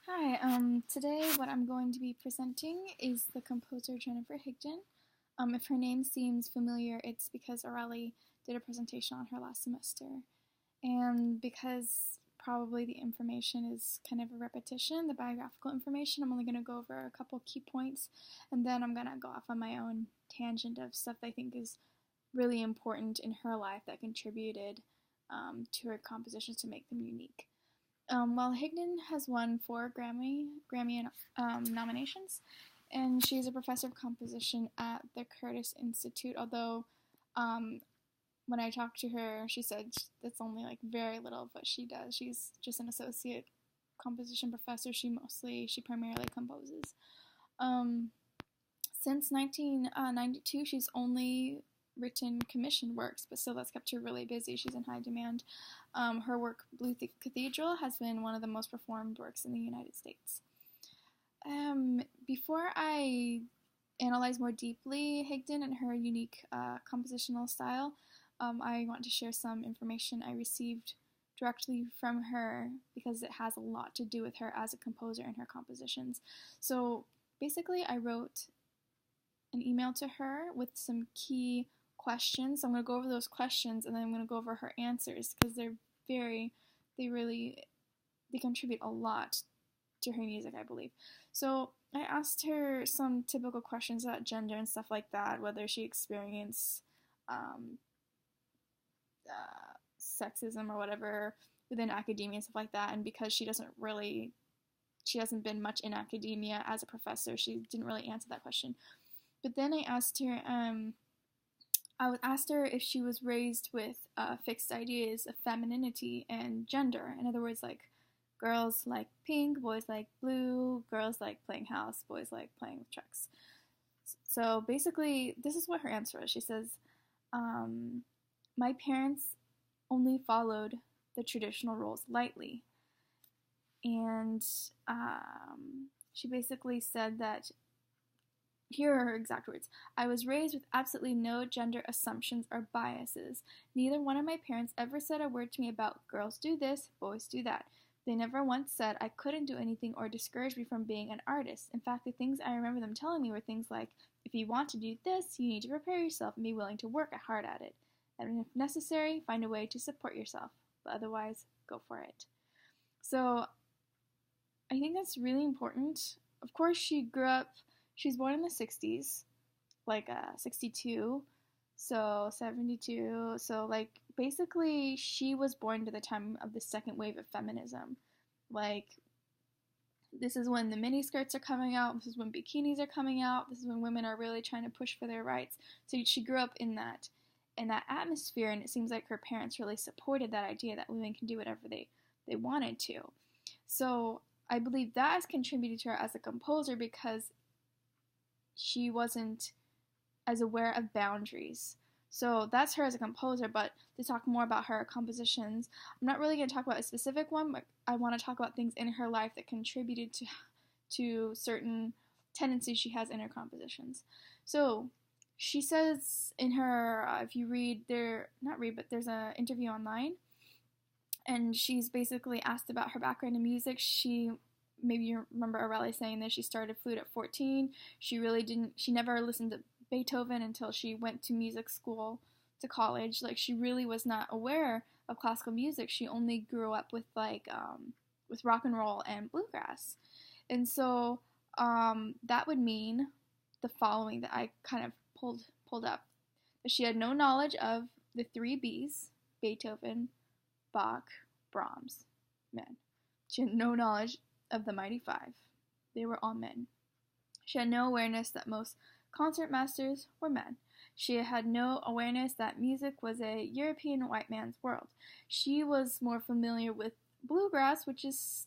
Hi, today what I'm going to be presenting is the composer Jennifer Higdon. If her name seems familiar, it's because Aurelie did a presentation on her last semester. And because probably the information is kind of a repetition, the biographical information, I'm only going to go over a couple key points, and then I'm going to go off on my own tangent of stuff that I think is really important in her life that contributed to her compositions to make them unique. Well, Higdon has won 4 Grammy nominations, and she's a professor of composition at the Curtis Institute. Although, um, when I talked to her, she said that's only like very little of what she does. She's just an associate composition professor. She primarily composes. Um, since 1992, she's only written commissioned works, but still that's kept her really busy. She's in high demand. Her work, Blue Cathedral, has been one of the most performed works in the United States. Before I analyze more deeply Higdon and her unique compositional style, I want to share some information I received directly from her because it has a lot to do with her as a composer and her compositions. So basically, I wrote an email to her with some key questions. I'm going to go over those questions and then I'm going to go over her answers because they contribute a lot to her music, I believe. So I asked her some typical questions about gender and stuff like that, whether she experienced um, sexism or whatever within academia and stuff like that. And because she hasn't been much in academia as a professor, she didn't really answer that question. But then I asked her if she was raised with fixed ideas of femininity and gender. In other words, like girls like pink, boys like blue, girls like playing house, boys like playing with trucks. So basically, this is what her answer was. She says, my parents only followed the traditional roles lightly. And she basically said that, here are her exact words: I was raised with absolutely no gender assumptions or biases. Neither one of my parents ever said a word to me about girls do this, boys do that. They never once said I couldn't do anything or discouraged me from being an artist. In fact, the things I remember them telling me were things like, if you want to do this, you need to prepare yourself and be willing to work hard at it. And if necessary, find a way to support yourself. But otherwise, go for it. So I think that's really important. Of course, she was born in the 60s, like 62, so 72. So, like, basically, she was born to the time of the second wave of feminism. Like, this is when the miniskirts are coming out, this is when bikinis are coming out, this is when women are really trying to push for their rights. So she grew up in that atmosphere, and it seems like her parents really supported that idea that women can do whatever they wanted to. So I believe that has contributed to her as a composer because she wasn't as aware of boundaries. So that's her as a composer, but to talk more about her compositions, I'm not really going to talk about a specific one, but I want to talk about things in her life that contributed to certain tendencies she has in her compositions. So she says in her, if you read but there's an interview online, and she's basically asked about her background in music. Maybe you remember Aurelie saying that she started flute at 14. She never listened to Beethoven until she went to music school, to college. Like, she really was not aware of classical music. She only grew up with with rock and roll and bluegrass. And so that would mean the following that I kind of pulled up. That she had no knowledge of the 3 Bs, Beethoven, Bach, Brahms, men. She had no knowledge of the Mighty Five. They were all men. She had no awareness that most concertmasters were men. She had no awareness that music was a European white man's world. She was more familiar with bluegrass, which is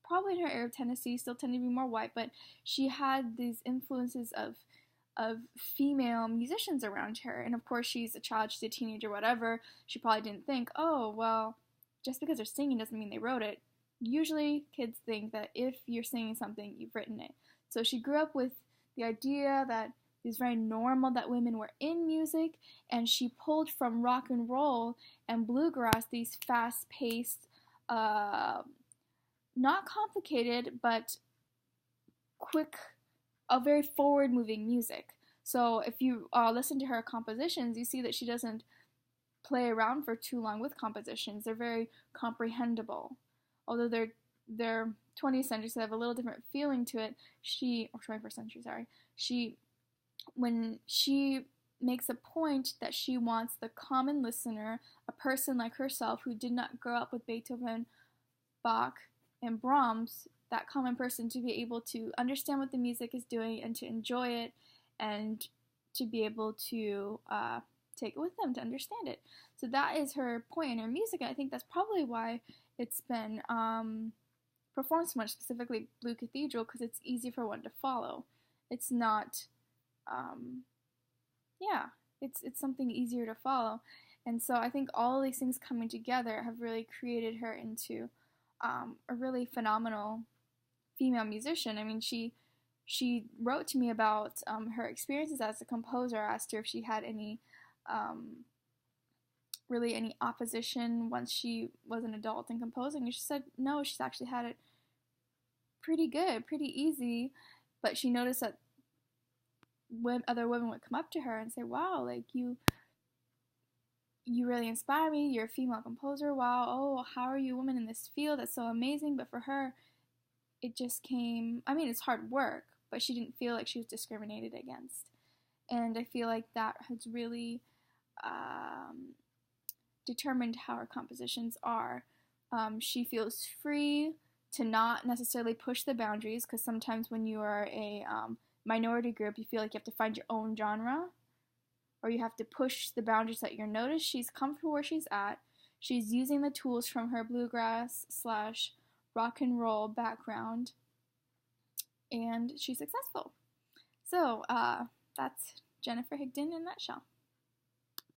probably in her area of Tennessee, still tending to be more white, but she had these influences of female musicians around her. And of course, she's a child, she's a teenager, whatever. She probably didn't think, oh, well, just because they're singing doesn't mean they wrote it. Usually, kids think that if you're singing something, you've written it. So she grew up with the idea that it was very normal that women were in music, and she pulled from rock and roll and bluegrass these fast-paced, not complicated, but quick, a very forward-moving music. So if you listen to her compositions, you see that she doesn't play around for too long with compositions. They're very comprehensible. Although they're 20th century, so they have a little different feeling to it. Or 21st century, sorry. When she makes a point that she wants the common listener, a person like herself who did not grow up with Beethoven, Bach, and Brahms, that common person to be able to understand what the music is doing and to enjoy it and to be able to take it with them to understand it. So that is her point in her music, and I think that's probably why it's been performed so much, specifically Blue Cathedral, because it's easy for one to follow. It's not, yeah, it's something easier to follow. And so I think all of these things coming together have really created her into a really phenomenal female musician. I mean, she wrote to me about her experiences as a composer. I asked her if she had any really any opposition once she was an adult in composing, and she said no, she's actually had it pretty good, pretty easy, but she noticed that when other women would come up to her and say, wow, like you really inspire me, you're a female composer, wow, oh, how are you a woman in this field, that's so amazing. But for her, it just came, I mean, it's hard work, but she didn't feel like she was discriminated against. And I feel like that has really determined how her compositions are. She feels free to not necessarily push the boundaries, because sometimes when you are a minority group, you feel like you have to find your own genre, or you have to push the boundaries that you're noticed. She's comfortable where she's at. She's using the tools from her bluegrass / rock and roll background, and she's successful. So that's Jennifer Higdon in a nutshell.